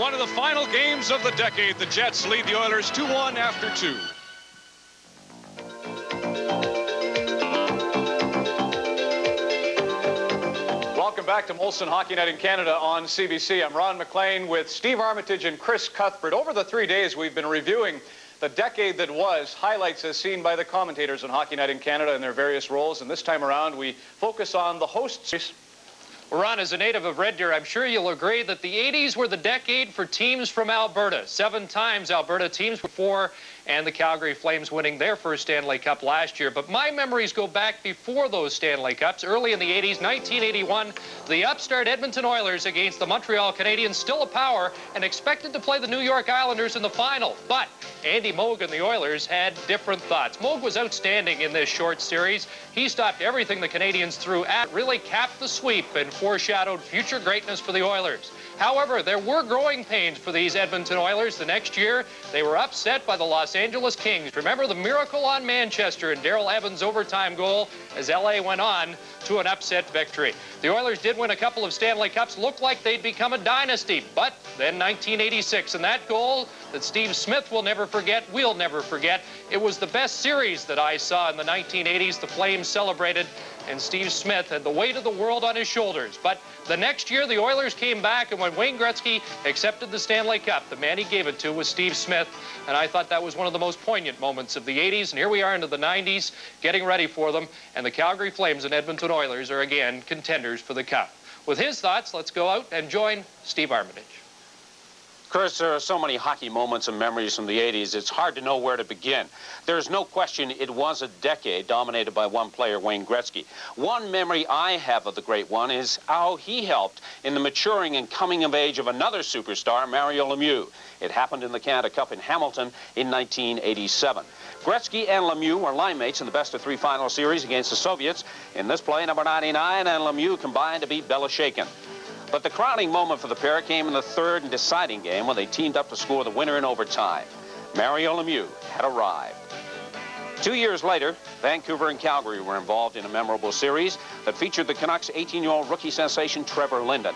one of the final games of the decade. The Jets lead the Oilers 2-1 after 2. Welcome back to Molson Hockey Night in Canada on CBC. I'm Ron McLean with Steve Armitage and Chris Cuthbert. Over the 3 days, we've been reviewing the decade that was, highlights as seen by the commentators on Hockey Night in Canada in their various roles. And this time around, we focus on the hosts. Well, Ron, as a native of Red Deer, I'm sure you'll agree that the 80s were the decade for teams from Alberta. 7 times Alberta teams before, and the Calgary Flames winning their first Stanley Cup last year. But my memories go back before those Stanley Cups. Early in the 80s, 1981, the upstart Edmonton Oilers against the Montreal Canadiens, still a power, and expected to play the New York Islanders in the final. But Andy Moog and the Oilers had different thoughts. Moog was outstanding in this short series. He stopped everything the Canadiens threw at, really capped the sweep and foreshadowed future greatness for the Oilers. However, there were growing pains for these Edmonton Oilers. The next year, they were upset by the Los Angeles Kings. Remember the miracle on Manchester and Darrell Evans' overtime goal as LA went on to an upset victory. The Oilers did win a couple of Stanley Cups, looked like they'd become a dynasty. But then 1986, and that goal that Steve Smythe will never forget, we'll never forget. It was the best series that I saw in the 1980s. The Flames celebrated, and Steve Smythe had the weight of the world on his shoulders. But the next year, the Oilers came back, and when Wayne Gretzky accepted the Stanley Cup, the man he gave it to was Steve Smythe, and I thought that was one of the most poignant moments of the 80s. And here we are into the 90s, getting ready for them, and the Calgary Flames and Edmonton Oilers are again contenders for the Cup. With his thoughts, let's go out and join Steve Armitage. Chris, there are so many hockey moments and memories from the 80s, it's hard to know where to begin. There's no question it was a decade dominated by one player, Wayne Gretzky. One memory I have of the great one is how he helped in the maturing and coming of age of another superstar, Mario Lemieux. It happened in the Canada Cup in Hamilton in 1987. Gretzky and Lemieux were line mates in the best-of-3 final series against the Soviets. In this play, number 99 and Lemieux combined to beat Belosheikin. But the crowning moment for the pair came in the third and deciding game when they teamed up to score the winner in overtime. Mario Lemieux had arrived. 2 years later, Vancouver and Calgary were involved in a memorable series that featured the Canucks' 18-year-old rookie sensation Trevor Linden.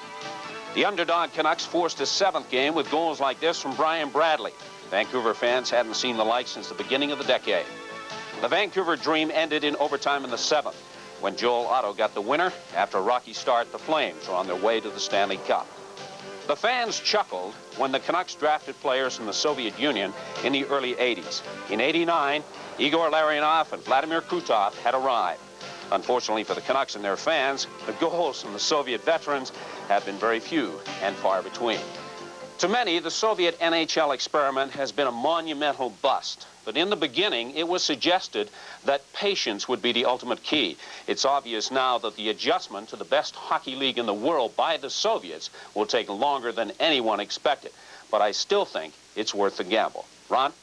The underdog Canucks forced a 7th game with goals like this from Brian Bradley. Vancouver fans hadn't seen the like since the beginning of the decade. The Vancouver dream ended in overtime in the 7th. When Joel Otto got the winner. After a rocky start, the Flames were on their way to the Stanley Cup. The fans chuckled when the Canucks drafted players from the Soviet Union in the early 80s. In '89, Igor Larionov and Vladimir Krutov had arrived. Unfortunately for the Canucks and their fans, the goals from the Soviet veterans have been very few and far between. To many, the Soviet NHL experiment has been a monumental bust. But in the beginning, it was suggested that patience would be the ultimate key. It's obvious now that the adjustment to the best hockey league in the world by the Soviets will take longer than anyone expected. But I still think it's worth the gamble. Ron?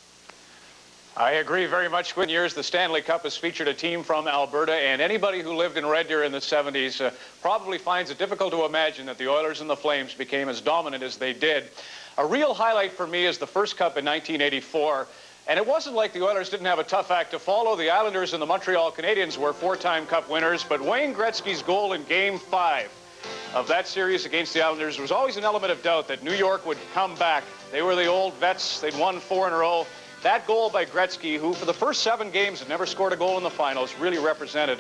I agree very much. In years, the Stanley Cup has featured a team from Alberta, and anybody who lived in Red Deer in the 70s probably finds it difficult to imagine that the Oilers and the Flames became as dominant as they did. A real highlight for me is the first Cup in 1984. And it wasn't like the Oilers didn't have a tough act to follow. The Islanders and the Montreal Canadiens were 4-time Cup winners, but Wayne Gretzky's goal in Game 5 of that series against the Islanders, there was always an element of doubt that New York would come back. They were the old vets. They'd won 4 in a row. That goal by Gretzky, who for the first 7 games had never scored a goal in the finals, really represented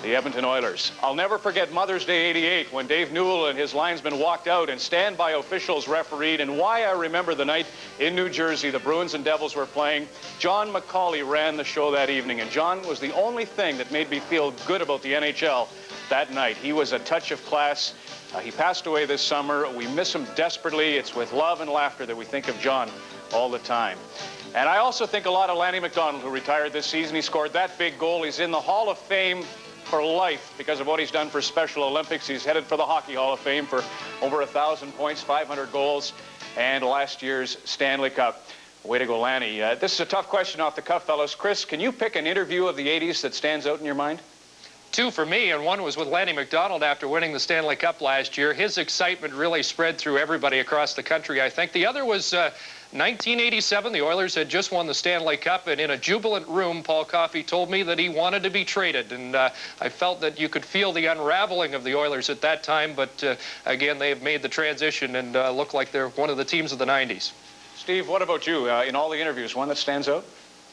the Edmonton Oilers. I'll never forget Mother's Day '88 when Dave Newell and his linesmen walked out and standby officials refereed, and why I remember the night in New Jersey the Bruins and Devils were playing. John McCauley ran the show that evening, and John was the only thing that made me feel good about the NHL that night. He was a touch of class. He passed away this summer. We miss him desperately. It's with love and laughter that we think of John all the time. And I also think a lot of Lanny McDonald, who retired this season. He scored that big goal. He's in the Hall of Fame for life because of what he's done for Special Olympics. He's headed for the Hockey Hall of Fame for over 1,000 points, 500 goals, and last year's Stanley Cup. Way to go, Lanny. This is a tough question off the cuff, fellows. Chris, can you pick an interview of the 80s that stands out in your mind? two for me, and one was with Lanny McDonald after winning the Stanley Cup last year. His excitement really spread through everybody across the country, I think. The other was 1987. The Oilers had just won the Stanley Cup, and in a jubilant room, Paul Coffey told me that he wanted to be traded, and I felt that you could feel the unraveling of the Oilers at that time, but again, they have made the transition and look like they're one of the teams of the 90s. Steve, what about you? In all the interviews, one that stands out?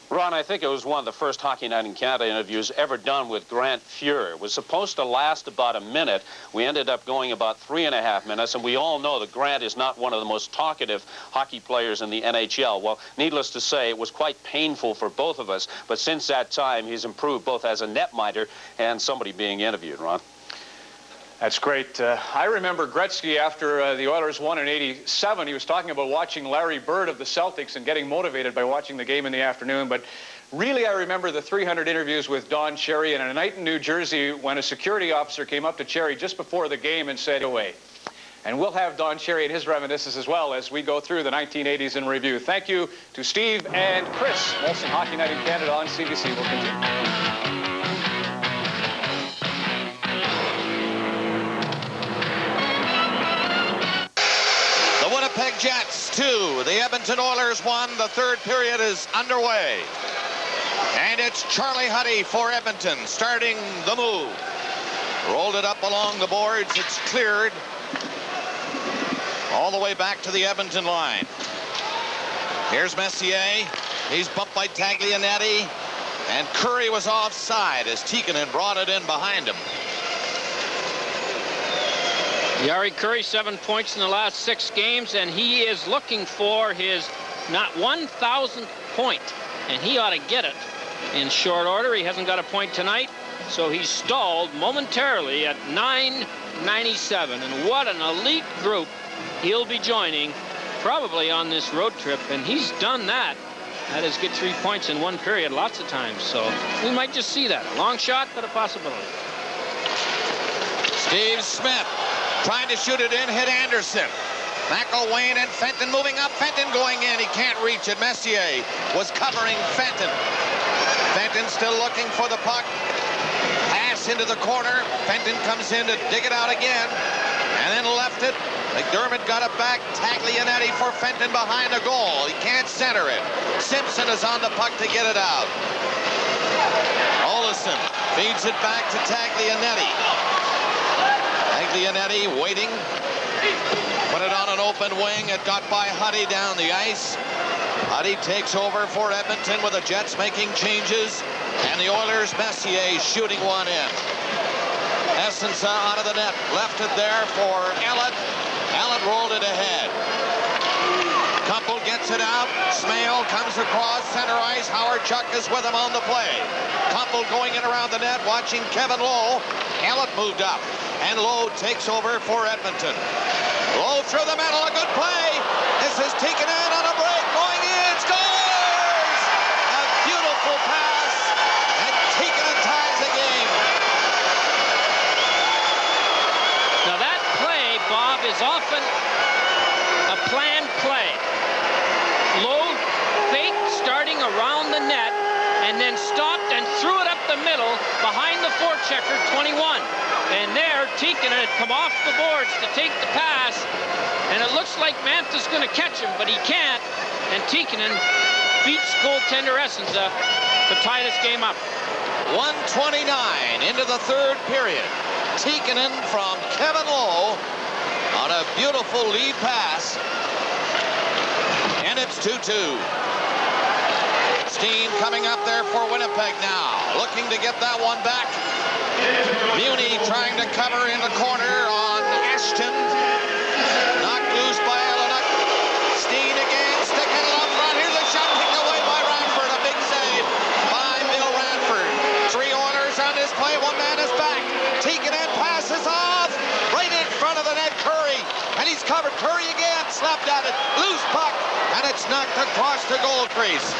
Ron, I think it was one of the first Hockey Night in Canada interviews ever done with Grant Fuhrer. It was supposed to last about a minute. We ended up going about 3.5 minutes, and we all know that Grant is not one of the most talkative hockey players in the NHL. Well, needless to say, it was quite painful for both of us, but since that time, he's improved both as a netminder and somebody being interviewed, Ron. That's great. I remember Gretzky after the Oilers won in '87. He was talking about watching Larry Bird of the Celtics and getting motivated by watching the game in the afternoon. But really, I remember the 300 interviews with Don Cherry and a night in New Jersey when a security officer came up to Cherry just before the game and said, "Away." And we'll have Don Cherry and his reminiscences as well as we go through the 1980s in review. Thank you to Steve and Chris. Molson Hockey Night in Canada on CBC will continue. Winnipeg Jets 2. The Edmonton Oilers 1. The third period is underway. And it's Charlie Huddy for Edmonton starting the move. Rolled it up along the boards. It's cleared all the way back to the Edmonton line. Here's Messier. He's bumped by Taglianetti. And Curry was offside as Tikkanen brought it in behind him. Jari Kurri, 7 points in the last 6 games, and he is looking for his not 1,000th point, and he ought to get it in short order. He hasn't got a point tonight, so he's stalled momentarily at 997, and what an elite group he'll be joining probably on this road trip, and he's done that. That is, get 3 points in 1 period lots of times, so we might just see that. A long shot, but a possibility. Steve Smith trying to shoot it in, hit Anderson. McElwain and Fenton moving up. Fenton going in. He can't reach it. Messier was covering Fenton. Fenton still looking for the puck. Pass into the corner. Fenton comes in to dig it out again. And then left it. McDermott got it back. Taglianetti for Fenton behind the goal. He can't center it. Simpson is on the puck to get it out. Olesen feeds it back to Taglianetti. Taglianetti waiting. Put it on an open wing. It got by Huddy down the ice. Huddy takes over for Edmonton with the Jets making changes. And the Oilers, Messier shooting one in. Essensa out of the net. Left it there for Ellett. Ellett rolled it ahead. Kumpel gets it out. Smale comes across center ice. Howard Chuck is with him on the play. Kumpel going in around the net, watching Kevin Lowe. Ellett moved up. And Lowe takes over for Edmonton. Lowe through the middle, a good play. This is Tikkanen on a break, going in, scores! A beautiful pass, and Tikkanen ties the game. Now that play, Bob, is often a planned play. Lowe faked starting around the net, and then stopped and threw it up the middle behind the forechecker, 21. And there, Tikkanen had come off the boards to take the pass, and it looks like Mantha's going to catch him, but he can't. And Tikkanen beats goaltender Essensa to tie this game up. 1:29 into the third period. Tikkanen from Kevin Lowe on a beautiful lead pass, and it's 2-2. Steen coming up there for Winnipeg now, looking to get that one back. Muni trying to cover in the corner on Ashton. Knocked loose by Allenuk. Steen again, sticking it up front. Here's a shot picked away by Ranford. A big save by Bill Ranford. 3 Oilers on this play. 1 man is back. Tikkanen passes off right in front of the net. Curry, and he's covered. Curry again, slapped at it. Loose puck, and it's knocked across the goal crease.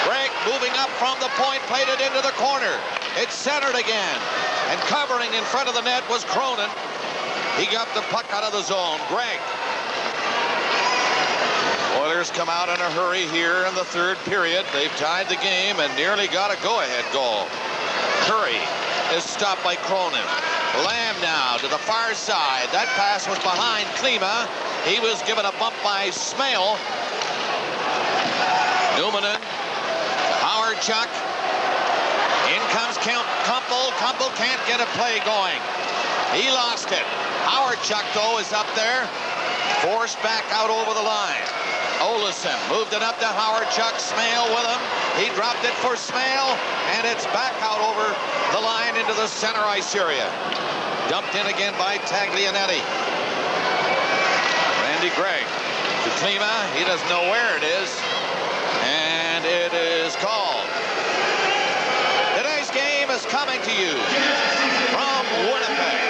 Gregg moving up from the point, played it into the corner. It's centered again. And covering in front of the net was Cronin. He got the puck out of the zone. Gregg. Oilers come out in a hurry here in the third period. They've tied the game and nearly got a go-ahead goal. Curry is stopped by Cronin. Lamb now to the far side. That pass was behind Klima. He was given a bump by Smale. Numanen, Howard Chuck. In comes Kumpel. Kumpel can't get a play going. He lost it. Howard Chuck, though, is up there. Forced back out over the line. Olesen moved it up to Howard Chuck. Smale with him. He dropped it for Smale, and it's back out over the line into the center ice area. Dumped in again by Taglianetti. Randy Gregg to Klima. He doesn't know where it is, and it is called. Today's game is coming to you from Winnipeg.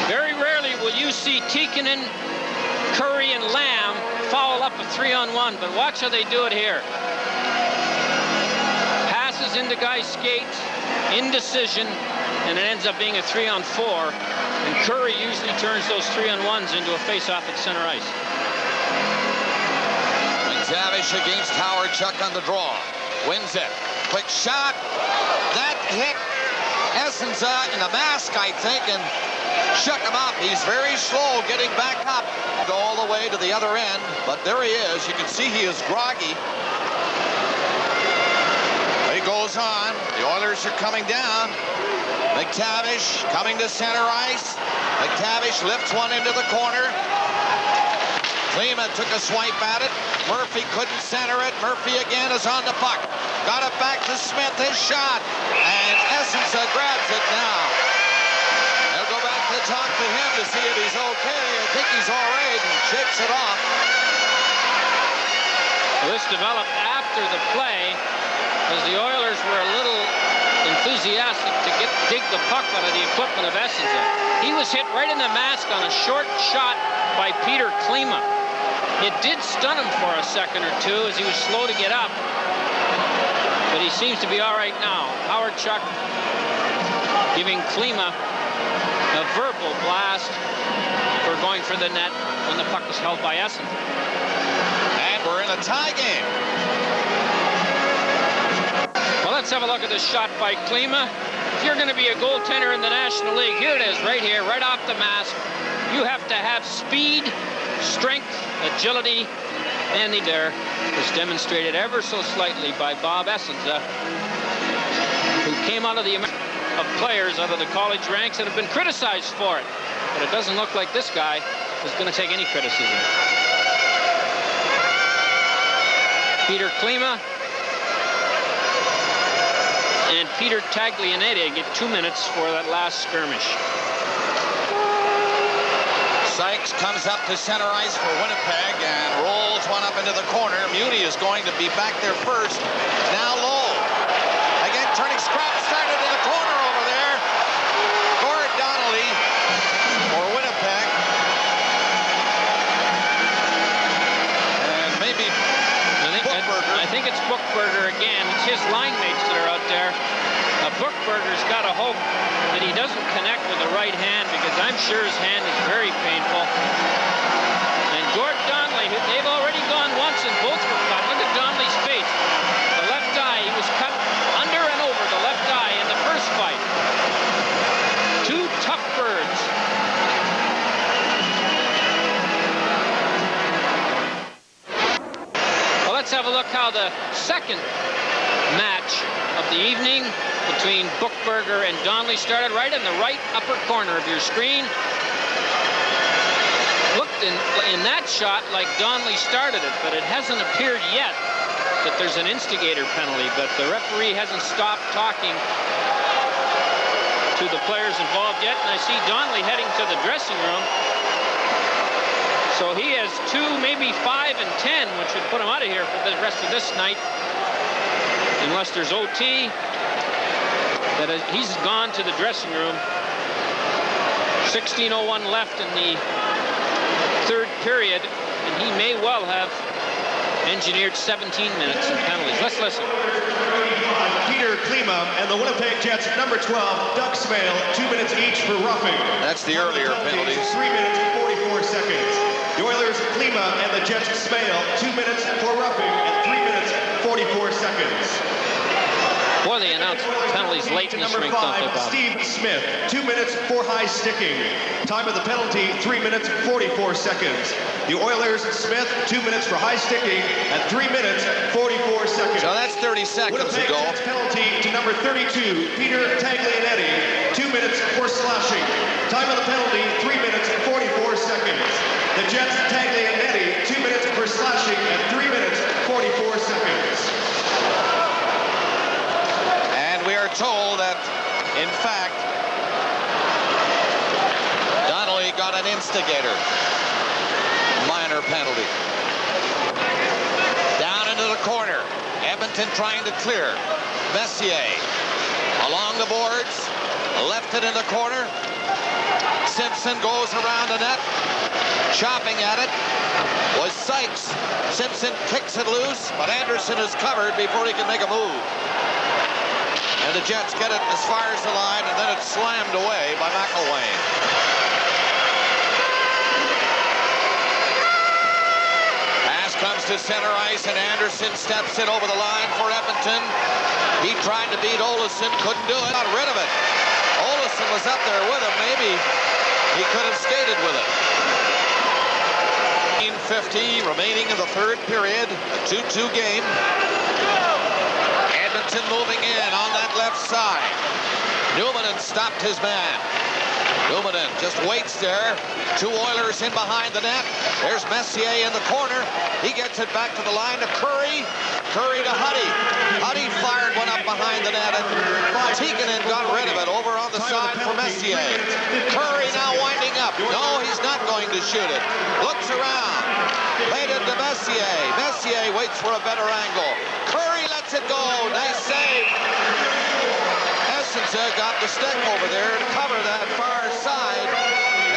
Very rarely will you see Tikkanen, Curry, and Lamb foul up a 3-on-1, but watch how they do it here. Passes into guys' skates, indecision, and it ends up being a 3-on-4. And Curry usually turns those 3-on-1s into a face-off at center ice. McTavish against Howard Chuck on the draw. Wins it. Quick shot. That hit Essenza in the mask, I think, and shook him up. He's very slow getting back up all the way to the other end, but there he is. You can see he is groggy. He goes on. The Oilers are coming down. McTavish coming to center ice. McTavish lifts one into the corner. Klima took a swipe at it. Murphy couldn't center it. Murphy again is on the puck. Got it back to Smith. His shot. And Essenza grabs it now. They'll go back to talk to him to see if he's okay. I think he's all right, and shakes it off. Well, this developed after the play, as the Oilers were a little enthusiastic to dig the puck out of the equipment of Essenza. He was hit right in the mask on a short shot by Peter Klima. It did stun him for a second or two as he was slow to get up, but he seems to be all right now. Howard Chuck giving Klima a verbal blast for going for the net when the puck was held by Essenza. And we're in a tie game. Well, let's have a look at this shot by Klima. If you're going to be a goaltender in the National League, here it is right here, right off the mask. You have to have speed, strength, agility, and there was demonstrated ever so slightly by Bob Essenza, who came out of the of players out of the college ranks that have been criticized for it. But it doesn't look like this guy is going to take any criticism. Peter Klima and Peter Taglianetti get 2 minutes for that last skirmish. Sykes comes up to center ice for Winnipeg and rolls one up into the corner. Muni is going to be back there first. Now low. Again, turning scrap started in the corner over there. Gord Donnelly for Winnipeg. And maybe I think it's Bookberger again. It's his line mates that are out there. Bookberger's got to hope that he doesn't connect with the right hand, because I'm sure his hand is very painful. And Gord Donnelly, they've already gone once and both were cut. Look at Donnelly's face. The left eye, he was cut under and over the left eye in the first fight. Two tough birds. Well, let's have a look how the second match of the evening between Bookberger and Donnelly started. Right in the right upper corner of your screen. Looked in that shot like Donnelly started it, but it hasn't appeared yet that there's an instigator penalty. But the referee hasn't stopped talking to the players involved yet, and I see Donnelly heading to the dressing room. So he has 2, maybe 5 and 10, which would put him out of here for the rest of this night, unless there's OT. That he's gone to the dressing room. 16:01 left in the third period, and he may well have engineered 17 minutes in penalties. Let's listen. Peter Klima and the Winnipeg Jets, number 12, Doug Smale, 2 minutes each for roughing. That's the earlier penalties. 3 minutes and 44 seconds. The Oilers, Klima, and the Jets, Smale, 2 minutes for roughing and 3 minutes 44 seconds. Boy, they announced announce penalties late in this rink, don't they, Bob? Steve Smythe, 2 minutes for high sticking. Time of the penalty, 3 minutes 44 seconds. The Oilers, Smythe, 2 minutes for high sticking at 3 minutes 44 seconds. So that's 30 seconds Winnipeg ago. Jets penalty to number 32, Peter Taglianetti, 2 minutes for slashing. Time of the penalty, 3 minutes 44 seconds. The Jets Taglianetti, 2 minutes for slashing at 3 minutes 44 seconds. And we are told that, in fact, Donnelly got an instigator. Minor penalty. Down into the corner. Edmonton trying to clear. Messier along the boards. Left it in the corner. Simpson goes around the net. Chopping at it was Sykes. Simpson kicks it loose, but Anderson is covered before he can make a move. And the Jets get it as far as the line, and then it's slammed away by McElwain. Pass comes to center ice, and Anderson steps it over the line for Edmonton. He tried to beat Olsen, couldn't do it. Got rid of it. Olsen was up there with him. Maybe he could have skated with it. 15 remaining in the third period, a 2-2 game. Edmonton moving in on that left side. Newman stopped his man. Newman just waits there. Two Oilers in behind the net. There's Messier in the corner. He gets it back to the line to Curry. Curry to Huddy. Huddy fired one up behind the net, and Tikkanen got rid of it over on the side for Messier. Curry now winding up. No, he's not going to shoot it. Looks around. Played it to Messier. Messier waits for a better angle. Curry lets it go. Nice save. Essensa got the stick over there to cover that far side,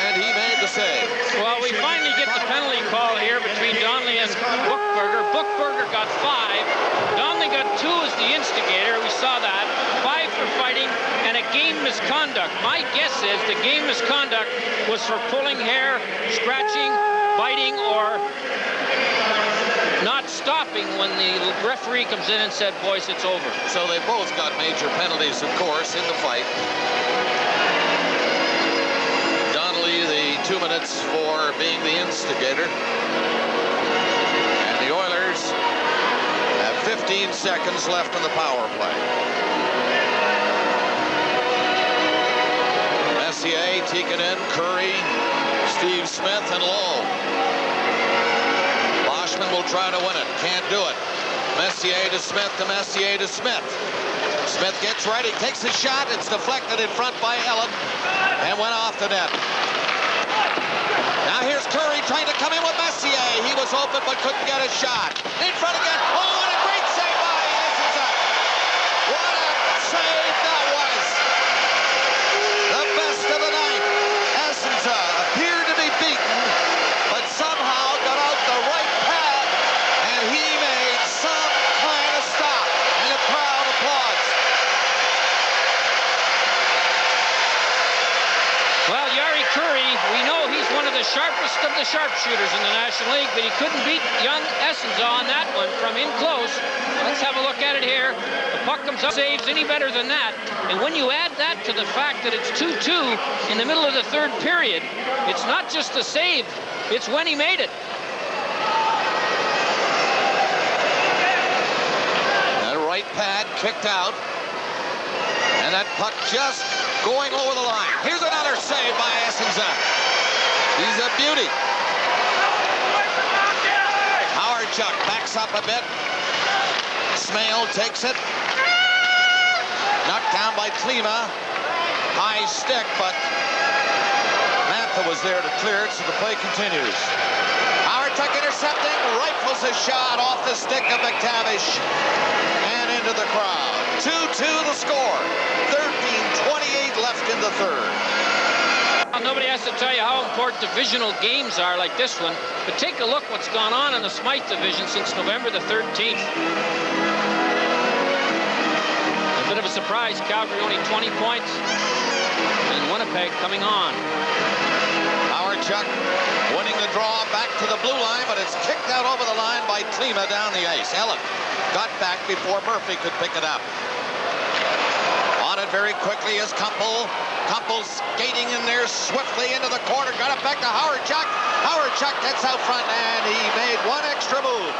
and he made the save. Well, we finally get the penalty call here between Donnelly and Buchberger. Buchberger got 5. Donnelly got 2 as the instigator. We saw that. 5 for fighting and a game misconduct. My guess is the game misconduct was for pulling hair, scratching, biting, or not stopping when the referee comes in and said, boys, it's over. So they both got major penalties, of course, in the fight. Donnelly, the 2 minutes for being the instigator. And the Oilers have 15 seconds left in the power play. Messier, Tikkanen, Curry, Steve Smythe, and Lowe. Boschman will try to win it. Can't do it. Messier to Smythe to Messier to Smythe. Smythe gets ready, takes a shot. It's deflected in front by Ellen and went off the net. Now here's Curry trying to come in with Messier. He was open but couldn't get a shot. In front again. Oh, what a great save by Essensa. What a save that was. The best of the night. Essensa appeared to be beaten, but somehow got out the right path, and he made some kind of stop, and the crowd applauds. Well, Jari Curry, we know he's one of the sharpest of the sharpshooters in the National League, but he couldn't beat young Essensa on that one from in close. Let's have a look at it here. The puck comes up, saves any better than that. And when you add that to the fact that it's 2-2 in the middle of the third period, it's not just the save, it's when he made it. That right pad kicked out, and that puck just going over the line. Here's another save by Essensa. He's a beauty. Howard-Chuck backs up a bit. Smale takes it. Knocked down by Klima. High stick, but Mantha was there to clear it, so the play continues. Howard-Chuck intercepting, rifles a shot off the stick of McTavish and into the crowd. 2-2 the score. 13:28 left in the third. Well, nobody has to tell you how important divisional games are like this one, but take a look what's gone on in the Smythe Division since November the 13th. A bit of a surprise, Calgary only 20 points, and Winnipeg coming on. Howard-Chuck winning the draw back to the blue line, but it's kicked out over the line by Klima down the ice. Ellen got back before Murphy could pick it up. On it very quickly is Kumpel. Kumpel skating in there swiftly into the corner. Got it back to Howard Chuck. Howard Chuck gets out front, and he made one extra move,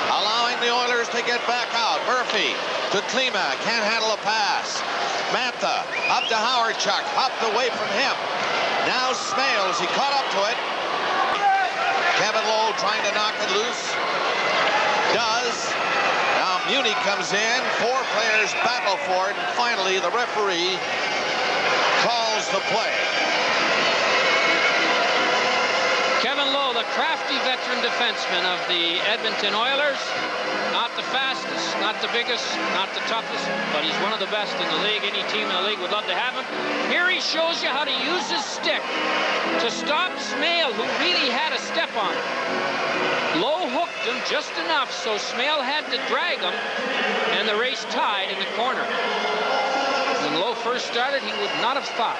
allowing the Oilers to get back out. Murphy to Klima. Can't handle a pass. Mantha up to Howard Chuck. Hopped away from him. Now Smales. He caught up to it. Kevin Lowe trying to knock it loose. Does. Now Muni comes in. 4 players battle for it. And finally, the referee calls the play. Kevin Lowe, the crafty veteran defenseman of the Edmonton Oilers. Not the fastest, not the biggest, not the toughest, but he's one of the best in the league. Any team in the league would love to have him. Here he shows you how to use his stick to stop Smale, who really had a step on him. Lowe hooked him just enough so Smale had to drag him, and the race tied in the corner. When Lowe first started, he would not have thought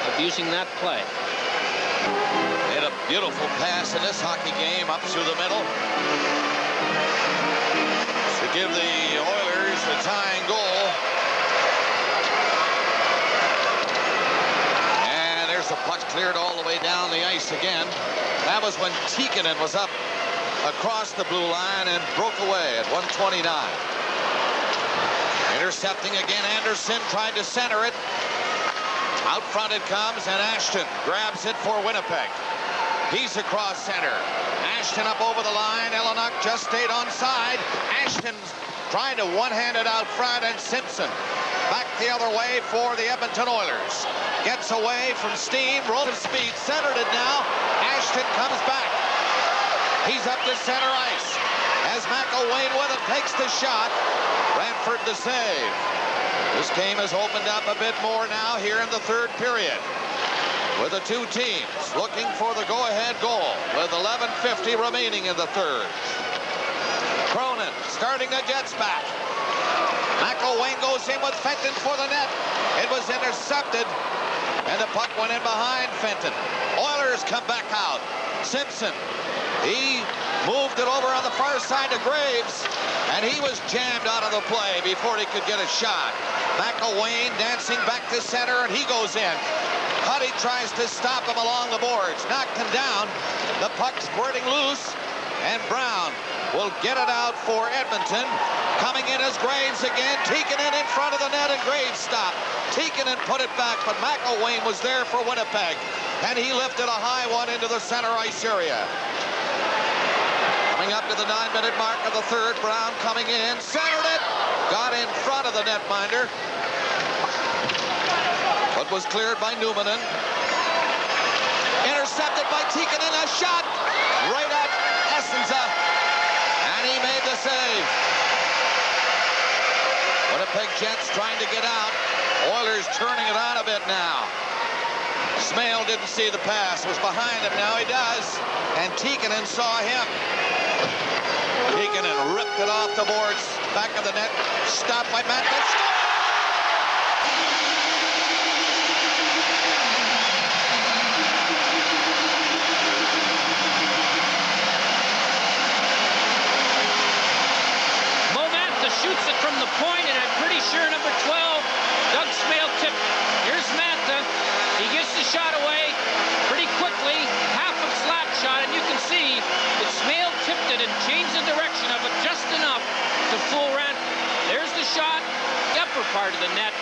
of using that play. Made a beautiful pass in this hockey game up through the middle to give the Oilers the tying goal. And there's the puck cleared all the way down the ice again. That was when Tikkanen was up across the blue line and broke away at 1:29. Intercepting again, Anderson tried to center it. Out front it comes, and Ashton grabs it for Winnipeg. He's across center. Ashton up over the line. Eleanor just stayed onside. Ashton's trying to one-hand it out front, and Simpson back the other way for the Edmonton Oilers. Gets away from Steen, roll of speed, centered it now. Ashton comes back. He's up to center ice. As McElwain with it, takes the shot. Ranford the save. This game has opened up a bit more now here in the third period, with the two teams looking for the go-ahead goal with 11:50 remaining in the third. Cronin starting the Jets back. McElwain goes in with Fenton for the net. It was intercepted, and the puck went in behind Fenton. Oilers come back out. Simpson, he moved it over on the far side to Graves, and he was jammed out of the play before he could get a shot. McElwain dancing back to center, and he goes in. Huddy tries to stop him along the boards. Knocked him down. The puck squirting loose, and Brown will get it out for Edmonton. Coming in as Graves again. Tikkanen in front of the net, and Graves stopped. Tikkanen put it back, but McElwain was there for Winnipeg, and he lifted a high one into the center ice area. Coming up to the 9-minute mark of the third, Brown coming in, centered it, got in front of the netminder, but was cleared by Numanen. Intercepted by Tikkanen, a shot right at Essenza, and he made the save. Winnipeg Jets trying to get out. Oilers turning it on a bit now. Smale didn't see the pass, was behind him, now he does, and Tikkanen saw him. Tikkanen ripped it off the boards, back of the net, stopped by Matt. Momantha shoots it from the point, and I'm pretty sure number 12, Doug Smale tipped. Here's Mantha. He gets the shot away pretty quickly, half of slap shot, and you can see that Smale tipped it and changed the direction of it just enough to fool Ranford. There's the shot, the upper part of the net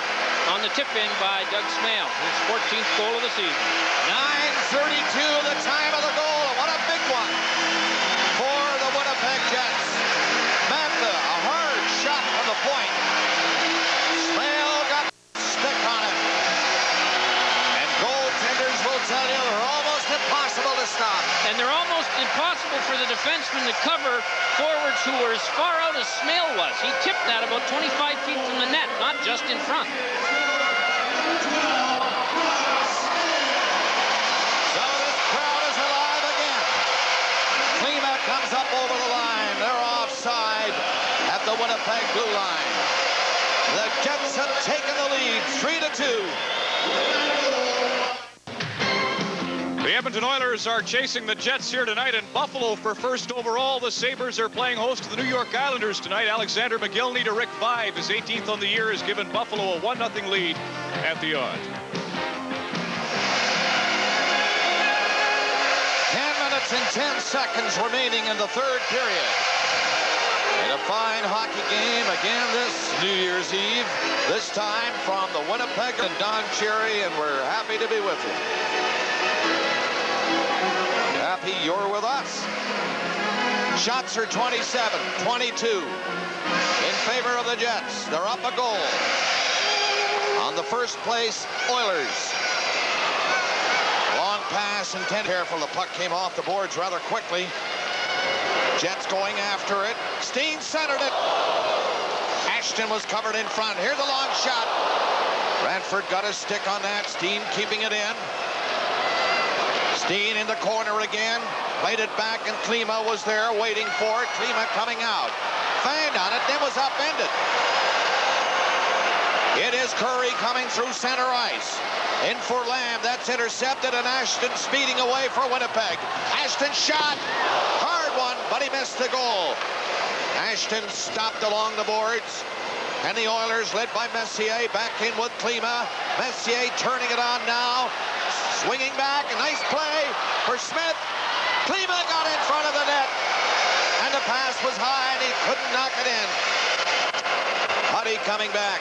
on the tip-in by Doug Smale, his 14th goal of the season. 9:32, the time of the goal. What a big one for the Winnipeg Jets. Mantha, a hard shot from the point. Smale got stick on it. And goaltenders will tell you they're almost impossible to stop. And they're almost impossible for the defenseman to cover forwards who were as far out as Smale was. He tipped that about 25 feet from the net, not just in front. So this crowd is alive again. Klima comes up over the line. They're offside at the Winnipeg blue line. The Jets have taken the lead 3-2. The Edmonton Oilers are chasing the Jets here tonight in Buffalo for first overall. The Sabres are playing host to the New York Islanders tonight. Alexander McGillney to Rick Vaive, his 18th on the year, has given Buffalo a 1-0 lead at the odd. 10 minutes and 10 seconds remaining in the third period. In a fine hockey game again this New Year's Eve, this time from the Winnipeg and Don Cherry, and we're happy to be with you. Happy you're with us. Shots are 27, 22 in favor of the Jets. They're up a goal. On the first place, Oilers. Long pass intended. Careful, the puck came off the boards rather quickly. Jets going after it. Steen centered it. Ashton was covered in front. Here's a long shot. Ranford got a stick on that. Steen keeping it in. Steen in the corner again. Played it back, and Klima was there waiting for it. Klima coming out. Fanned on it, then was upended. It is Curry coming through center ice. In for Lamb. That's intercepted, and Ashton speeding away for Winnipeg. Ashton shot. Hard one, but he missed the goal. Ashton stopped along the boards. And the Oilers, led by Messier, back in with Klima. Messier turning it on now. Swinging back, a nice play for Smith. Klima got in front of the net. And the pass was high, and he couldn't knock it in. Huddy coming back.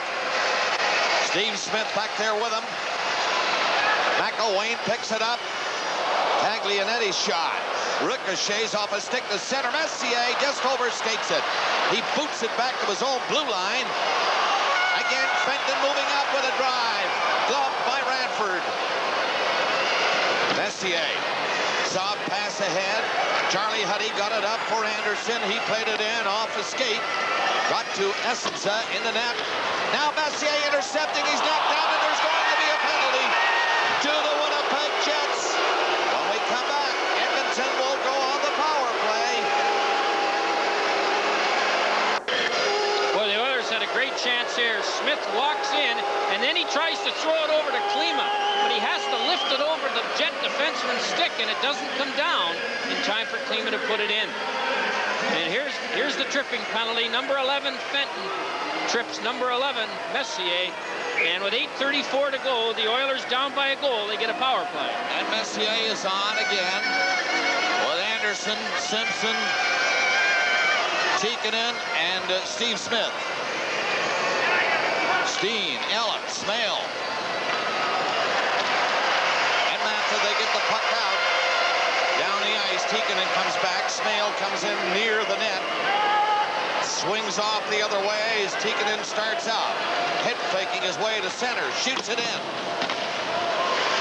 Steve Smith back there with him. McElwain picks it up. Taglianetti's shot. Ricochets off a stick to center. Messier just overskates it. He boots it back to his own blue line. Again, Fenton moving up with a drive. Gloved by Ranford. Messier. Soft pass ahead. Charlie Huddy got it up for Anderson. He played it in off a skate. Got to Essensa in the net. Now Messier intercepting. He's knocked down, and there's going to be a penalty to the Winnipeg Jets. When we come back, Edmonton will go on the power play. Well, the Oilers had a great chance here. Smith walks in, and then he tries to throw it over to Klima, but he has to lift it over the Jet defenseman's stick, and it doesn't come down in time for Klima to put it in. And here's the tripping penalty. Number 11, Fenton, trips number 11, Messier. And with 8:34 to go, the Oilers down by a goal. They get a power play. And Messier is on again with Anderson, Simpson, Tikkanen, and Steve Smith. Steen, Ellett, Smale. And after they get the puck out, down the ice, Tikkanen comes back. Smale comes in near the net. Swings off the other way as Tikkanen starts out. Head faking his way to center. Shoots it in.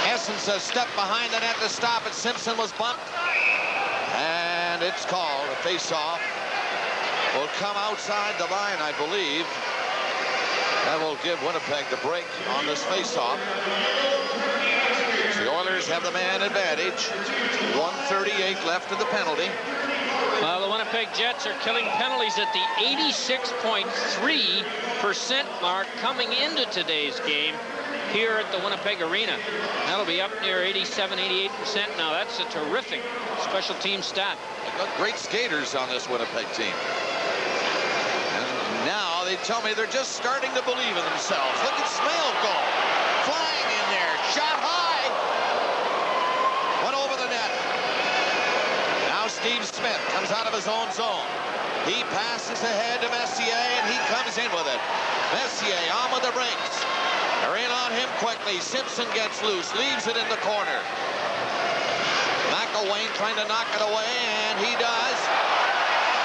Essence a step behind the net to stop it. Simpson was bumped. And it's called a face-off. Will come outside the line, I believe. That will give Winnipeg the break on this face-off. The Oilers have the man advantage. 1:38 left in the penalty. Well, the Winnipeg Jets are killing penalties at the 86.3% mark coming into today's game here at the Winnipeg Arena. That'll be up near 87, 88% now. That's a terrific special team stat. They've got great skaters on this Winnipeg team. And now they tell me they're just starting to believe in themselves. Look at Smale go. Flying in there. Shot high. Went over the net. Now Steve Smith comes out of his own zone. He passes ahead to Messier, and he comes in with it. Messier on with the brakes. They're in on him quickly. Simpson gets loose, leaves it in the corner. McElwain trying to knock it away, and he does.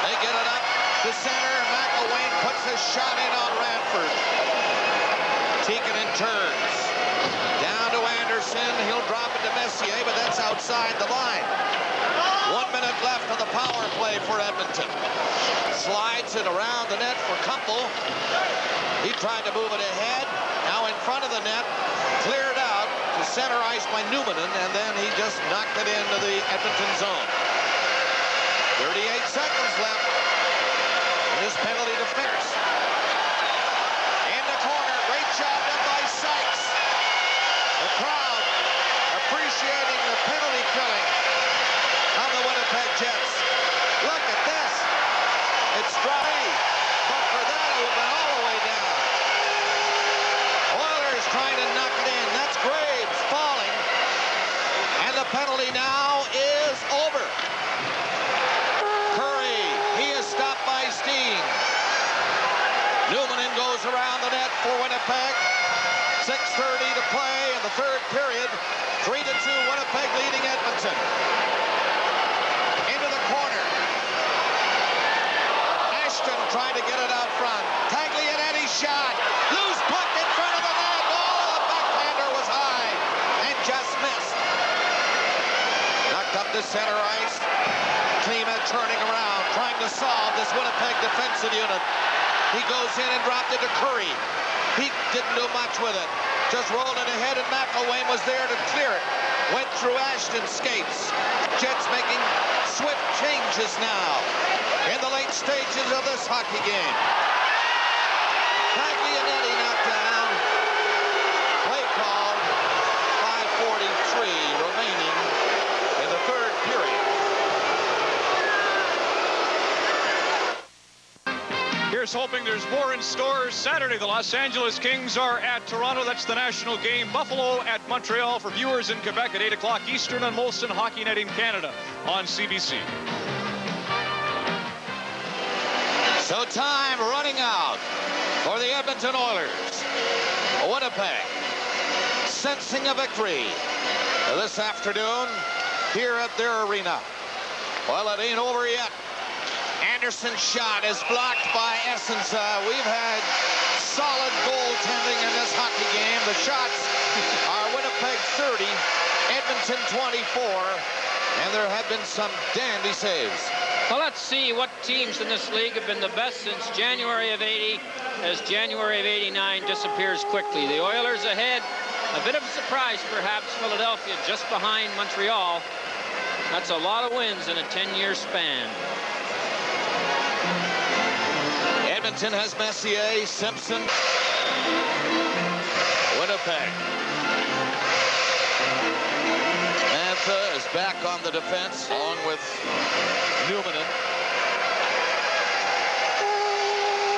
They get it up to center. McElwain puts a shot in on Ranford. Tikkanen turns. Down to Anderson. He'll drop it to Messier, but that's outside the line. 1 minute left on the power play for Edmonton. Slides it around the net for Kumpel. He tried to move it ahead. Now in front of the net. Cleared out to center ice by Newman, and then he just knocked it into the Edmonton zone. 38 seconds left. And this penalty defense. In the corner. Great job done by Sykes. The crowd appreciating the penalty killing. period. 3-2, Winnipeg leading Edmonton. Into the corner. Ashton trying to get it out front. Taglianetti shot. Loose puck in front of the net. Oh, the backhander was high and just missed. Knocked up to center ice. Klima turning around, trying to solve this Winnipeg defensive unit. He goes in and dropped it to Curry. He didn't do much with it. Just rolled it ahead, and McElwain was there to clear it. Went through Ashton's skates. Jets making swift changes now in the late stages of this hockey game. Taglianetti knocked down. Play called. 5:43 remaining in the third period. Here's hoping there's more in store Saturday. The Los Angeles Kings are at Toronto. That's the national game. Buffalo at Montreal for viewers in Quebec at 8 o'clock Eastern on Molson Hockey Net in Canada on CBC. So time running out for the Edmonton Oilers. Winnipeg sensing a victory this afternoon here at their arena. Well, it ain't over yet. Anderson's shot is blocked by Essensa. We've had solid goaltending in this hockey game. The shots are Winnipeg 30, Edmonton 24, and there have been some dandy saves. Well, let's see what teams in this league have been the best since January of 80, as January of 89 disappears quickly. The Oilers ahead. A bit of a surprise, perhaps. Philadelphia just behind Montreal. That's a lot of wins in a 10-year span. Edmonton has Messier, Simpson, Winnipeg. Mantha is back on the defense, along with Newman.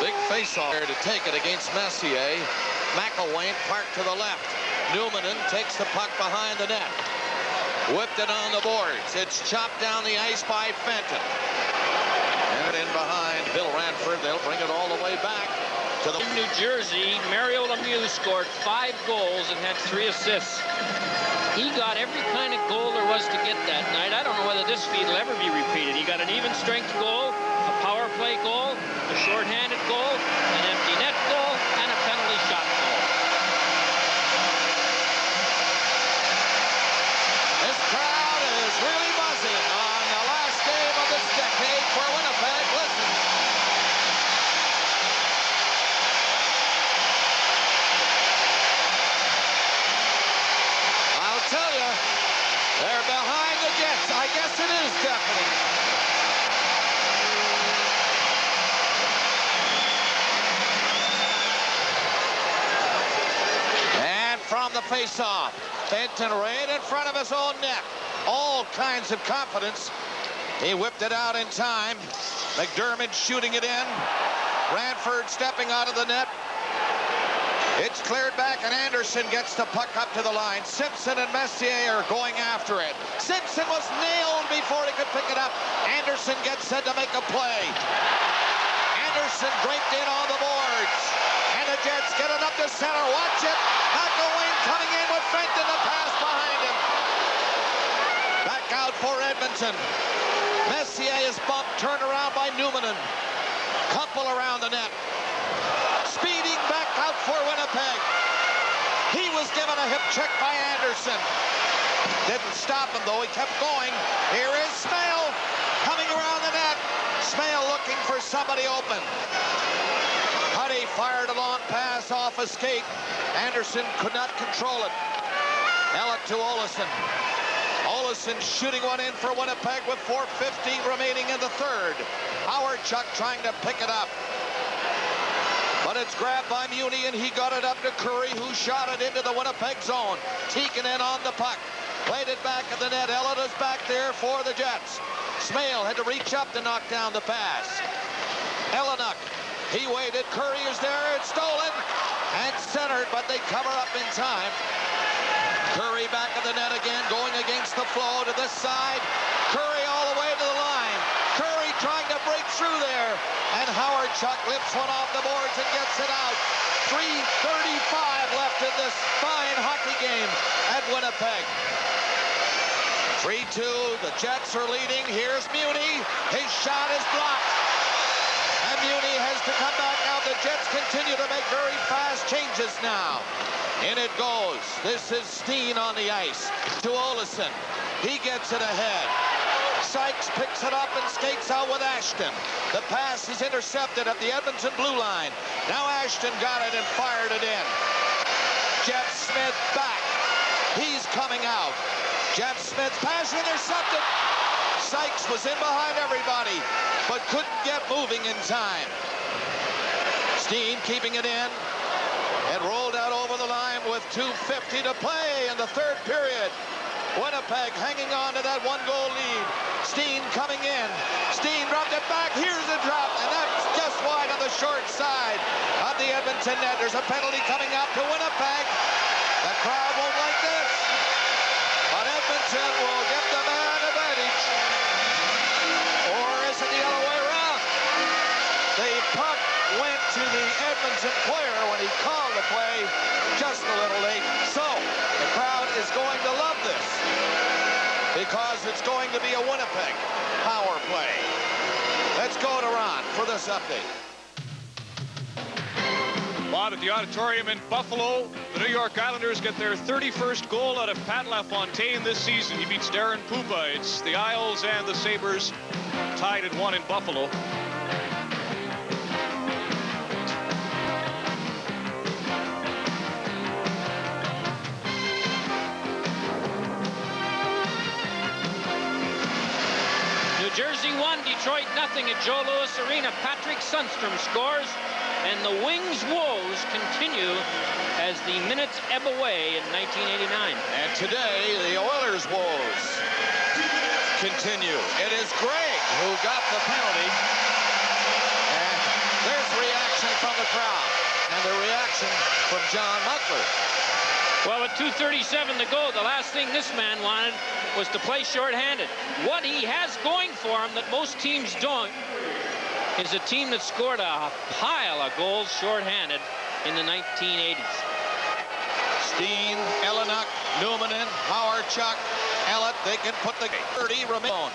Big face-off there to take it against Messier. McElwain parked to the left. Newman takes the puck behind the net. Whipped it on the boards. It's chopped down the ice by Fenton. And in behind Bill Ranford. They'll bring it all the way back to the... In New Jersey, Mario Lemieux scored 5 goals and had 3 assists. He got every kind of goal there was to get that night. I don't know whether this feat will ever be repeated. He got an even strength goal, a power play goal, a shorthanded goal, an empty net goal, and a penalty shot goal. This crowd is really buzzing on the last game of this decade for Winnipeg. Listen. I'll tell you, they're behind the Jets. I guess it is deafening. And from the face-off, Fenton right in front of his own net. All kinds of confidence. He whipped it out in time. McDermott shooting it in. Ranford stepping out of the net. It's cleared back, and Anderson gets the puck up to the line. Simpson and Messier are going after it. Simpson was nailed before he could pick it up. Anderson gets set to make a play. Anderson draped in on the boards. And the Jets get it up to center. Watch it. McElwain coming in with Fenton, the pass behind him. Back out for Edmonton. Messier is bumped, turned around by Newman. Couple around the net. Speeding back out for Winnipeg. He was given a hip check by Anderson. Didn't stop him, though. He kept going. Here is Smythe coming around the net. Smythe looking for somebody open. Huddy fired a long pass off a skate. Anderson could not control it. Elliott to Olesen. Olesen shooting one in for Winnipeg with 4:15 remaining in the third. Howard Chuck trying to pick it up. But it's grabbed by Muni, and he got it up to Curry, who shot it into the Winnipeg zone. Tikkanen on the puck. Played it back at the net. Elliott is back there for the Jets. Smale had to reach up to knock down the pass. Ellenuk, he waited. Curry is there. It's stolen and centered, but they cover up in time. Curry back at the net again, going against the flow to this side. Curry all the way to the line. Curry trying to break through there, and Howard Chuck lifts one off the boards and gets it out. 3:35 left in this fine hockey game at Winnipeg. 3-2, the Jets are leading. Here's Muni. His shot is blocked. And Muni has to come back now. The Jets continue to make very fast changes now. In it goes. This is Steen on the ice to Olesen. He gets it ahead. Sykes picks it up and skates out with Ashton. The pass is intercepted at the Edmonton blue line. Now Ashton got it and fired it in. Jeff Smith back. He's coming out. Jeff Smith's pass intercepted. Sykes was in behind everybody, but couldn't get moving in time. Steen keeping it in. It rolled out over the line with 2:50 to play in the third period. Winnipeg hanging on to that one-goal lead. Steen coming in. Steen dropped it back. Here's a drop, and that's just wide on the short side of the Edmonton net. There's a penalty coming up to Winnipeg. The crowd won't like this, but Edmonton will get the man advantage. Or is it the other way around? The puck went to the Edmonton player when he called the play just a little late. So the crowd is going to love this because it's going to be a Winnipeg power play. Let's go to Ron for this update. Bob, at the auditorium in Buffalo, the New York Islanders get their 31st goal out of Pat LaFontaine this season. He beats Darren Pupa. It's the Isles and the Sabres tied at 1 in Buffalo. New Jersey 1, Detroit 0 at Joe Louis Arena. Patrick Sundstrom scores, and the Wings' woes continue as the minutes ebb away in 1989. And today, the Oilers' woes continue. It is Greg who got the penalty. And there's reaction from the crowd. And the reaction from John Muckler. Well, with 2:37 to go, the last thing this man wanted was to play shorthanded. What he has going for him that most teams don't is a team that scored a pile of goals shorthanded in the 1980s. Steen, Ellenuk, Numanen, Howard Chuck, Ellett, they can put the 30 remain.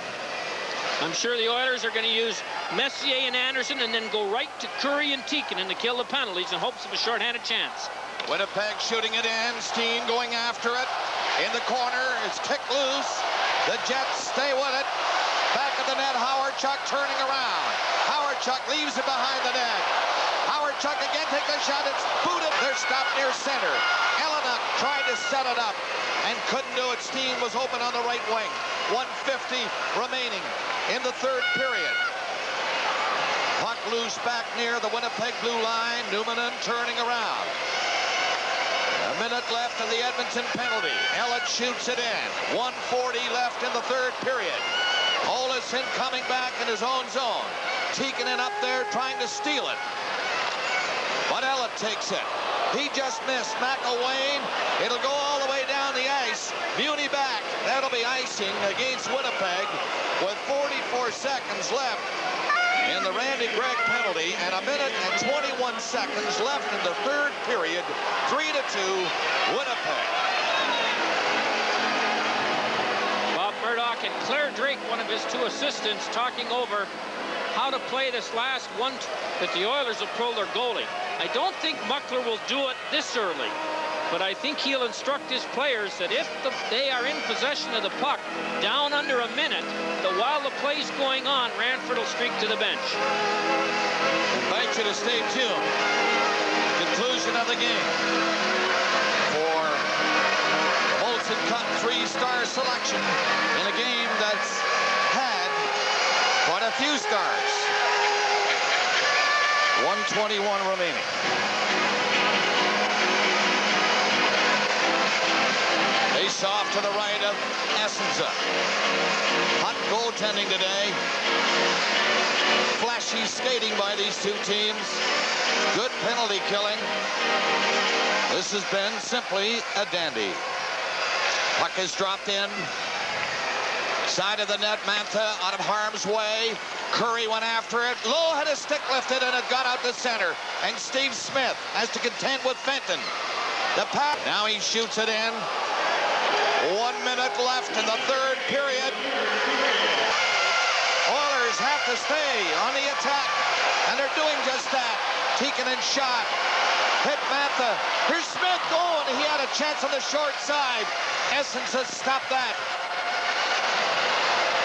I'm sure the Oilers are going to use Messier and Anderson and then go right to Curry and Tikkanen to kill the penalties in hopes of a shorthanded chance. Winnipeg shooting it in. Steen going after it. In the corner, it's kicked loose. The Jets stay with it. Back of the net, Howard Chuck turning around. Howard Chuck leaves it behind the net. Howard Chuck again takes a shot. It's booted. They're stopped near center. Ellenuk tried to set it up and couldn't do it. Steen was open on the right wing. 1:50 remaining in the third period. Puck loose back near the Winnipeg blue line. Numanen turning around. A minute left of the Edmonton penalty. Ellett shoots it in. 1:40 left in the third period. Olesen coming back in his own zone. Tikkanen up there trying to steal it. But Ellett takes it. He just missed. McElwain. It'll go all the way down the ice. Muni back. That'll be icing against Winnipeg with 44 seconds left in the Randy Gregg penalty, and a minute and 21 seconds left in the third period. 3-2, Winnipeg. Bob Murdoch and Claire Drake, one of his two assistants, talking over how to play this last one that the Oilers have pulled their goalie. I don't think Muckler will do it this early, but I think he'll instruct his players that if they are in possession of the puck down under a minute, that while the play's going on, Ranford will streak to the bench. Invite you to stay tuned. Conclusion of the game for Molson Cup 3-star selection in a game that's had quite a few stars. 1:21 remaining. Face off to the right of Essenza. Hot goaltending today. Flashy skating by these two teams. Good penalty killing. This has been simply a dandy. Puck is dropped in. Side of the net, Mantha out of harm's way. Curry went after it. Lowe had his stick lifted and it got out to center. And Steve Smith has to contend with Fenton. The pass. Now he shoots it in. 1 minute left in the third period. Oilers have to stay on the attack. And they're doing just that. Tikkanen shot. Hit Mantha. Here's Smith going. He had a chance on the short side. Essence has stopped that.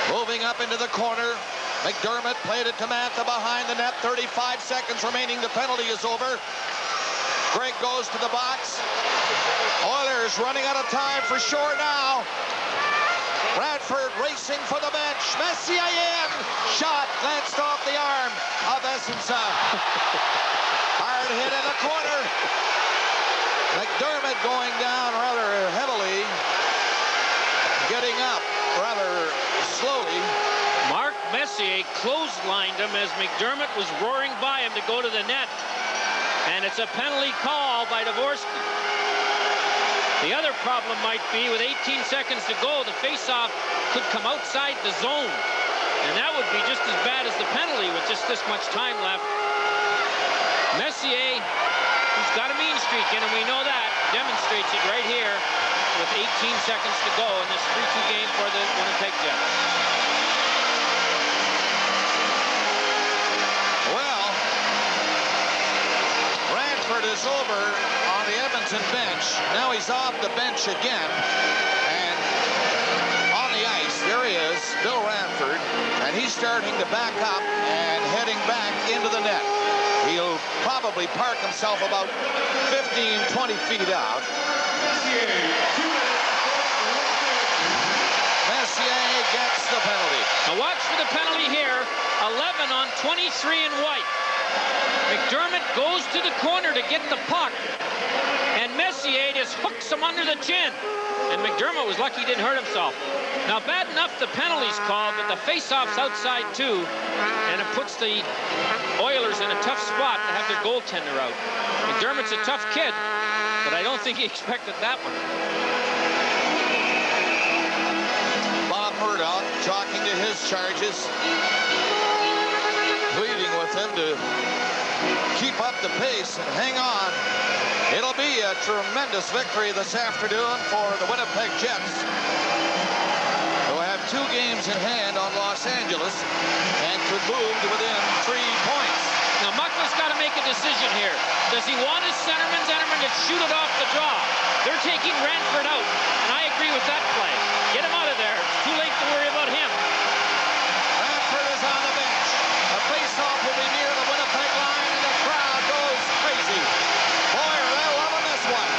Moving up into the corner. McDermott played it to Mantha behind the net. 35 seconds remaining. The penalty is over. Greg goes to the box. Oilers running out of time for sure now. Bradford racing for the bench. Messier in. Shot glanced off the arm of Essensa. Hard hit in the corner. McDermott going down rather heavily. Getting up rather slowly. Mark Messier clotheslined him as McDermott was roaring by him to go to the net. And it's a penalty call by Dvorsky. The other problem might be with 18 seconds to go, the faceoff could come outside the zone. And that would be just as bad as the penalty with just this much time left. Messier, who's got a mean streak in him, we know that, demonstrates it right here with 18 seconds to go in this 3-2 game for the Winnipeg Jets. Well, Bradford is over on the Edmonton bench. Now he's off the bench again. And on the ice, there he is, Bill Ranford. And he's starting to back up and heading back into the net. He'll probably park himself about 15, 20 feet out. Messier gets the penalty. Now watch for the penalty here. 11 on 23 in white. McDermott goes to the corner to get the puck. And Messier just hooks him under the chin. And McDermott was lucky he didn't hurt himself. Now, bad enough the penalty's called, but the faceoff's outside too. And it puts the Oilers in a tough spot to have their goaltender out. McDermott's a tough kid, but I don't think he expected that one. Bob Murdoch talking to his charges, pleading with them to keep up the pace and hang on. It'll be a tremendous victory this afternoon for the Winnipeg Jets, who have 2 games in hand on Los Angeles and could move to within 3 points. Now, Muckler's got to make a decision here. Does he want his centerman to shoot it off the draw? They're taking Ranford out, and I agree with that play. Get him out of there. It's too late to worry about him. Ranford is on the bench. The faceoff will be near the Winnipeg line, and the crowd goes crazy. Boy, are they loving this one.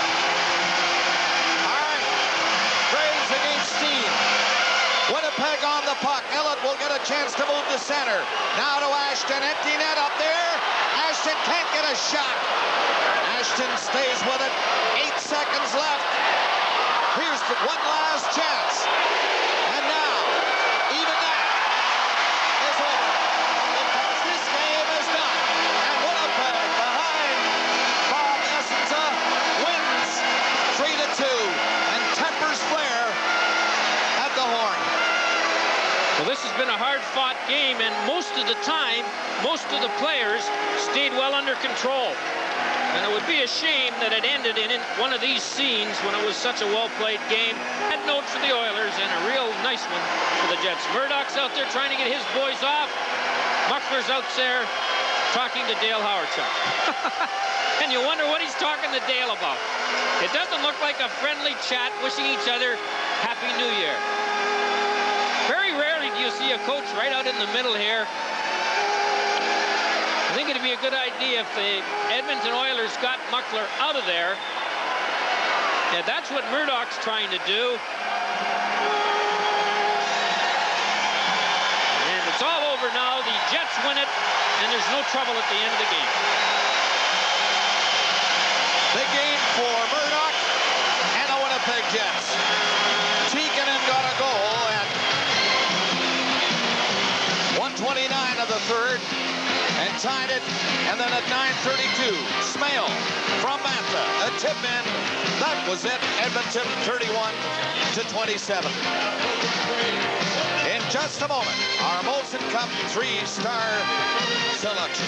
All right. Graves against Steen. Winnipeg on the puck. Ellett will get a chance to move to center. Now to Ashton. Empty net up there. Ashton can't get a shot. Ashton stays with it. 8 seconds left. Here's one last chance. And now, even that is over. Because this game is done. And Winnipeg, behind Bob Essensa, wins 3-2 and tempers Flair at the horn. Well, this has been a hard-fought game, and most of the time, most of the players stayed well under control. And it would be a shame that it ended in one of these scenes when it was such a well-played game. Bad note for the Oilers and a real nice one for the Jets. Murdoch's out there trying to get his boys off. Muckler's out there talking to Dale Howardchuk. And you wonder what he's talking to Dale about. It doesn't look like a friendly chat wishing each other Happy New Year. Very rarely do you see a coach right out in the middle here. I think it'd be a good idea if the Edmonton Oilers got Muckler out of there. Yeah, that's what Murdoch's trying to do. And it's all over now. The Jets win it, and there's no trouble at the end of the game. Big game for Murdoch and the Winnipeg Jets. Tikkanen got a goal at 1:29 of the third and tied it. And then at 9:32, Smale from Mantha, a tip in. That was it. Edmonton 31-27. just a moment. Our Molson Cup 3-star selection.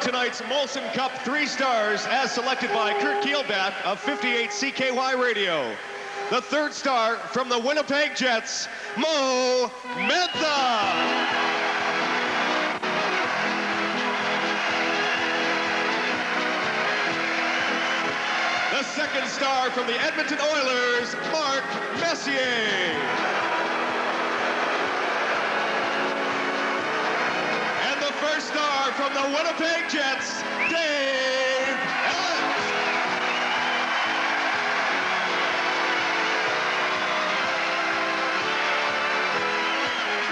Tonight's Molson Cup 3 stars, as selected by Kurt Kielbach of 58 CKY Radio. The 3rd star from the Winnipeg Jets, Mo Mentha. The 2nd star from the Edmonton Oilers, Mark Messier. And the 1st star from the Winnipeg Jets, Dave Ellett.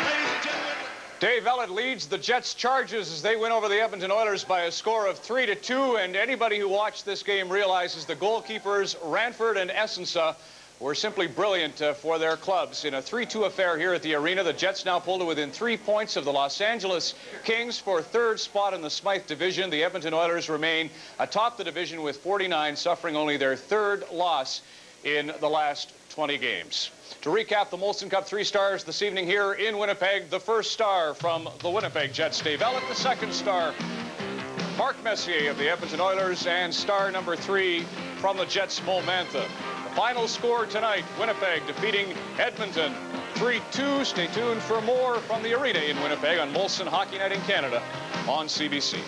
Ladies and gentlemen, Dave Ellett leads the Jets charges as they win over the Edmonton Oilers by a score of 3-2, and anybody who watched this game realizes the goalkeepers Ranford and Essensa were simply brilliant for their clubs. In a 3-2 affair here at the arena, the Jets now pull to within 3 points of the Los Angeles Kings for 3rd spot in the Smythe Division. The Edmonton Oilers remain atop the division with 49, suffering only their 3rd loss in the last 20 games. To recap the Molson Cup 3 stars this evening here in Winnipeg, the 1st star from the Winnipeg Jets, Dave Ellett. The 2nd star, Mark Messier of the Edmonton Oilers, and star number 3 from the Jets, Mo Mentha. The final score tonight, Winnipeg defeating Edmonton 3-2. Stay tuned for more from the arena in Winnipeg on Molson Hockey Night in Canada on CBC.